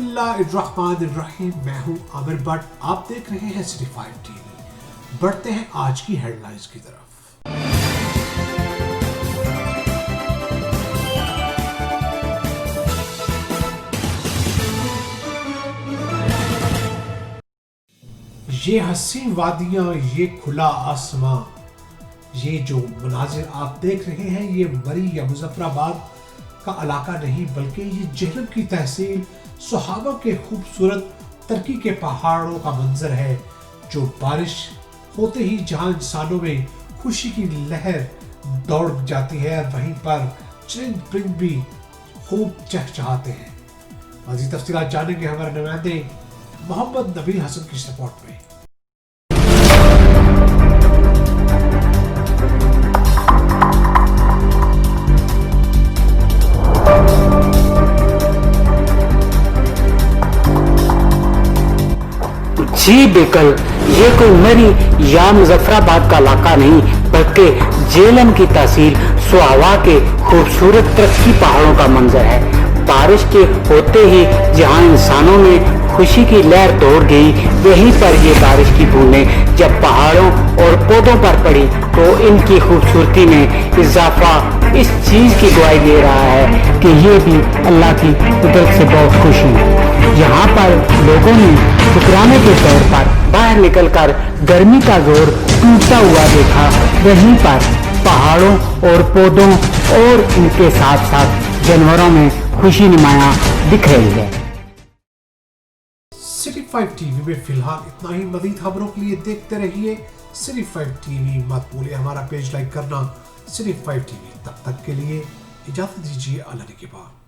बिस्मिल्लाहिर्रहमानिर्रहीम। मैं हूं आमिर भट्ट, आप देख रहे हैं सिटी 5 टीवी। बढ़ते हैं आज की हेडलाइंस की तरफ। ये हसी वादियां, ये खुला आसमां, ये जो मनाजिर आप देख रहे हैं, ये मरी या मुजफ्फराबाद का इलाका नहीं बल्कि ये जेहलम की तहसील सुहावा के खूबसूरत तरकी के पहाड़ों का मंजर है, जो बारिश होते ही जहां इंसानों में खुशी की लहर दौड़ जाती है, वहीं पर चरिंद परिंद भी खूब चहचहाते हैं। मज़ीद तफसीलात जानेंगे हमारे नुमाइंदे मोहम्मद नबील हसन की रिपोर्ट में। जी बिल्कुल, ये कोई मरी या मुजफ्फराबाद का इलाका नहीं बल्कि जेहलम की तहसील सुहावा के खूबसूरत तरक्की पहाड़ों का मंजर है। बारिश के होते ही जहां इंसानों में खुशी की लहर दौड़ गई, वहीं पर ये बारिश की बूंदें जब पहाड़ों और पौधों पर पड़ी तो इनकी खूबसूरती में इजाफा इस चीज की गवाही दे रहा है कि ये भी अल्लाह की कुदरत से बहुत खुश है। यहाँ पर लोगों ने शुक्राने के तौर पर बाहर निकलकर गर्मी का जोर टूटता हुआ देखा, वहीं पर पहाड़ों और पौधों और इनके साथ साथ जानवरों में खुशी नुमाया दिख रही है। सिटी 5 टीवी में फिलहाल इतना ही। मज़ीद खबरों के लिए देखते रहिए सिटी 5 टीवी। मत भूलिए हमारा पेज लाइक करना सिटी 5 टीवी। तब तक के लिए इजाजत दीजिए। अल्लाह के बाद।